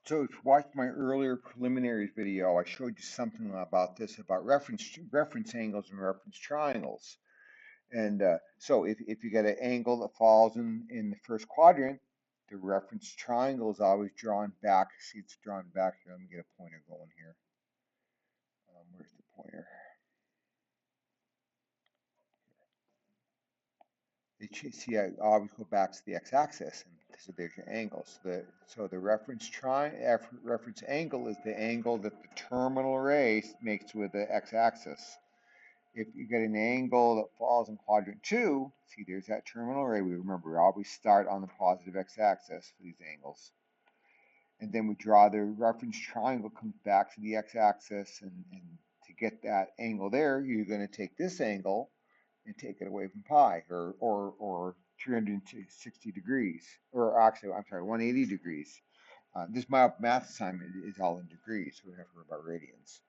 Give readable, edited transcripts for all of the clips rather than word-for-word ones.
So if you watched my earlier preliminaries video, I showed you something about this, about reference angles and reference triangles. And so if you get an angle that falls in the first quadrant, the reference triangle is always drawn back. See, it's drawn back here. Let me get a pointer going here. Where's the pointer? See, I always go back to the x-axis, and so there's your angle. So the reference angle is the angle that the terminal ray makes with the x-axis. If you get an angle that falls in quadrant 2, see there's that terminal ray. We remember we always start on the positive x-axis for these angles. And then we draw the reference triangle, comes back to the x-axis, and to get that angle there, you're going to take this angle and take it away from pi, or 360 degrees, or actually, I'm sorry, 180 degrees. This math assignment is all in degrees, so we don't have to worry about radians.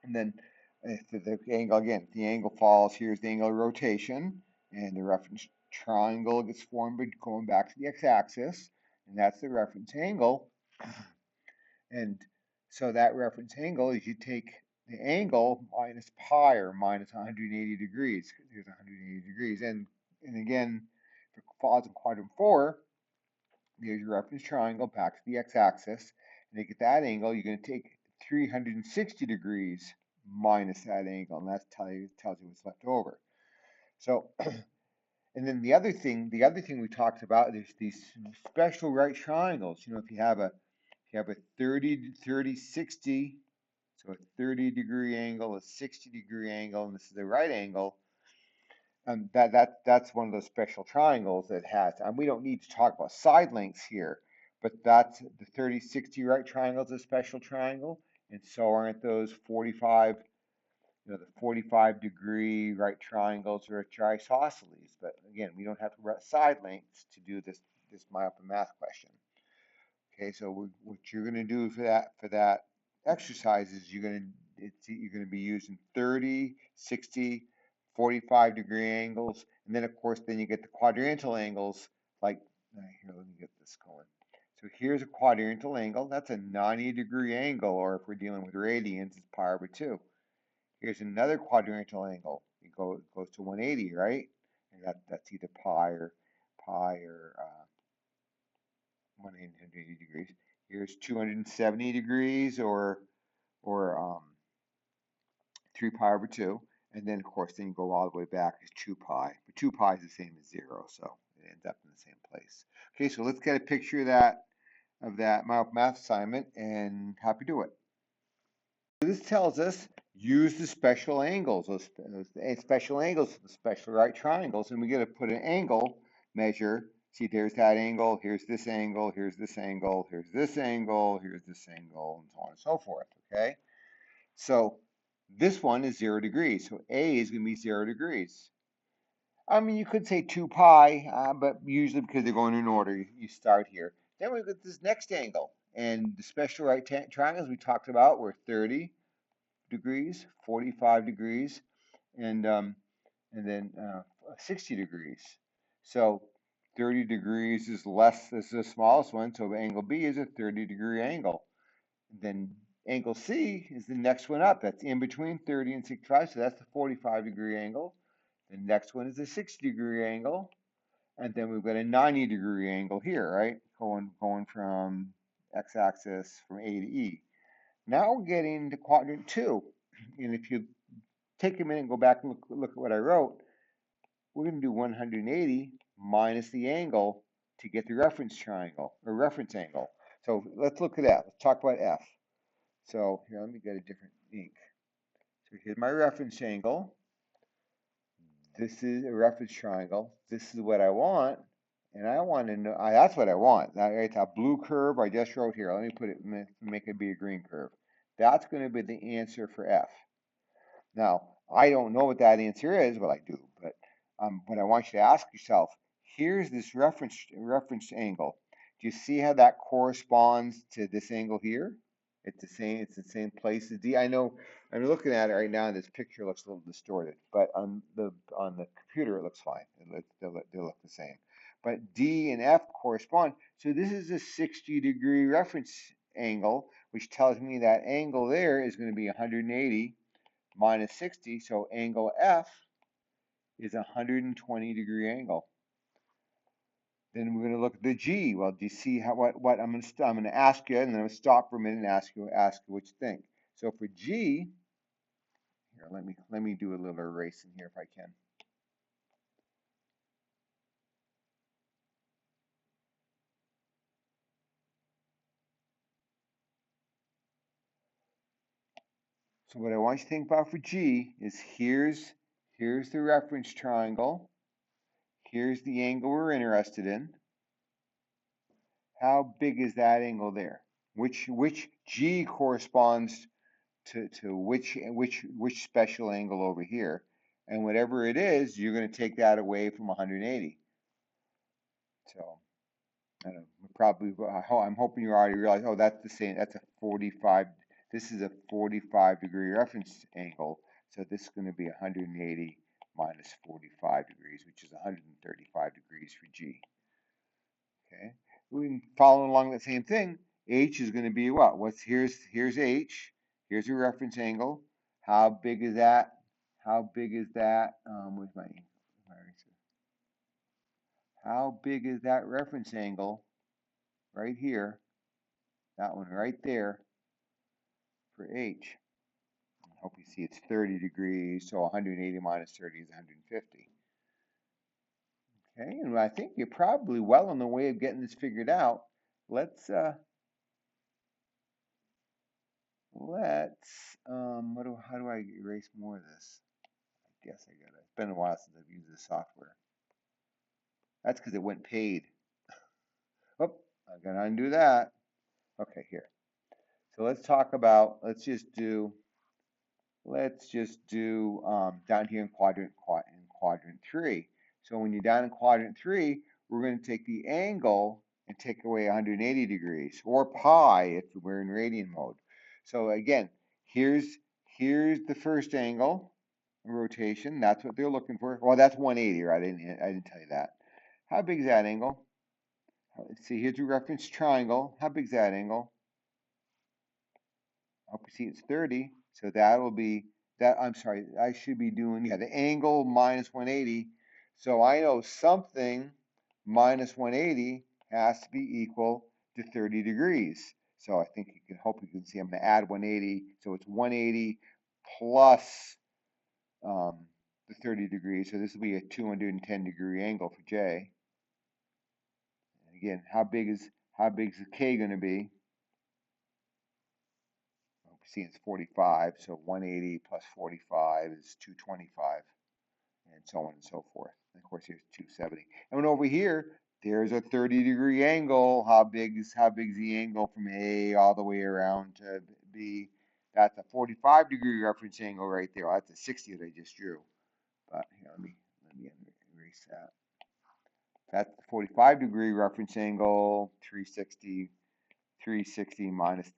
And then if the angle, again, the angle falls, here's the angle of rotation, and the reference triangle gets formed by going back to the x-axis, and that's the reference angle. And so that reference angle is you take the angle minus pi, or minus 180 degrees, because here's 180 degrees. And again, if it falls in quadrant 4, there's your reference triangle back to the x-axis. And to get that angle, you're going to take 360 degrees minus that angle, and that tells you what's left over. So, and then the other thing we talked about is these special right triangles. You know, if you have a 30, 60, so a 30-degree angle, a 60-degree angle, and this is the right angle, and that's one of those special triangles that has, and we don't need to talk about side lengths here, but that's the 30, 60 right triangle is a special triangle, and so aren't those 45, the 45-degree right triangles are isosceles. But again, we don't have to write side lengths to do this myopia math question. Okay, so what you're going to do for that exercise is you're going to be using 30, 60, 45-degree angles, and then of course then you get the quadrantal angles. Like here, let me get this going. So here's a quadrantal angle. That's a 90-degree angle, or if we're dealing with radians, it's pi over 2. Here's another quadrantal angle. It goes to 180, right? And that's either pi or 180 degrees. Here's 270 degrees, or 3 pi over 2. And then, of course, then you go all the way back is 2 pi. But 2 pi is the same as 0, so it ends up in the same place. Okay, so let's get a picture of that math assignment and happy to do it. So this tells us use the special angles, those special angles, the special right triangles, and we got to put an angle measure. See, there's that angle, here's this angle, here's this angle, here's this angle, here's this angle, and so on and so forth, okay? So this one is 0 degrees, so A is going to be 0 degrees. I mean, you could say 2 pi, but usually because they're going in order, you start here. Then we've got this next angle, and the special right triangles we talked about were 30 degrees, 45 degrees, and then 60 degrees. So 30 degrees is the smallest one, so angle B is a 30-degree angle. Then angle C is the next one up. That's in between 30 and 65, so that's the 45-degree angle. The next one is a 60-degree angle, and then we've got a 90-degree angle here, right? Going from x-axis from A to E. Now we're getting to quadrant 2, and if you take a minute and go back and look at what I wrote, we're going to do 180 minus the angle to get the reference triangle, or reference angle. So let's look at that. Let's talk about F. So here, let me get a different ink. So here's my reference angle. This is a reference triangle. This is what I want. And I want to know, that's what I want. It's a blue curve I just wrote here. Let me put it, make it be a green curve. That's going to be the answer for F. Now, I don't know what that answer is, well, I do, but what I want you to ask yourself, here's this reference angle. Do you see how that corresponds to this angle here? It's the same place as D. I know I'm looking at it right now, and this picture looks a little distorted, but on the computer it looks fine. They look the same. but D and F correspond. So this is a 60-degree reference angle, which tells me that angle there is going to be 180 minus 60. So angle F is a 120-degree angle. Then we're going to look at the G. Well, do you see how what I'm going to ask you, and then I'm going to stop for a minute and ask you what you think. So for G, here, let me do a little erasing here if I can. So what I want you to think about for G is here's the reference triangle. Here's the angle we're interested in. How big is that angle there? Which G corresponds to which special angle over here? And whatever it is, you're going to take that away from 180. So I don't know, probably I'm hoping you already realize, oh, that's the same. That's a 45. This is a 45-degree reference angle. So this is going to be 180 minus 45 degrees, which is 135 degrees for G. Okay, we can follow along the same thing. H is going to be what? Here's H. Here's a reference angle. How big is that? How big is that? Where's my eraser? How big is that reference angle right here? That one right there for H. I hope you see it's 30 degrees, so 180 minus 30 is 150. Okay, and I think you're probably well on the way of getting this figured out. Let's how do I erase more of this? I guess I gotta. It's been a while since I've used this software. That's because it went paid. Oh, I gotta undo that. Okay, here. So let's talk about. Let's just do down here in quadrant 3. So when you're down in quadrant 3, we're going to take the angle and take away 180 degrees, or pi if we're in radian mode. So again, here's the first angle, rotation. That's what they're looking for. Well, that's 180, right? I didn't tell you that. How big is that angle? Let's see. Here's your reference triangle. How big is that angle? I hope you see it's 30. So that'll be that. I'm sorry, I should be doing, yeah, the angle minus 180. So I know something minus 180 has to be equal to 30 degrees. So I think hope you can see I'm going to add 180. So it's 180 plus the 30 degrees. So this will be a 210-degree angle for J. And again, how big is the K going to be? See, it's 45, so 180 plus 45 is 225, and so on and so forth. And of course, here's 270. And over here, there's a 30-degree angle. How big is the angle from A all the way around to B? That's a 45-degree reference angle right there. Well, that's a 60 that I just drew. But here, let me erase that. That's the 45-degree reference angle. 360 minus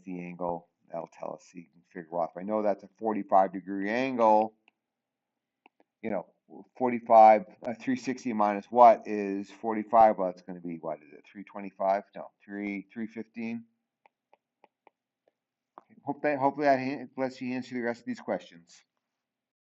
the angle. That'll tell us so you can figure out. If I know that's a 45-degree angle, 360 minus what is 45? Well, it's going to be, what is it, 325? No, 315. Hopefully that lets you answer the rest of these questions.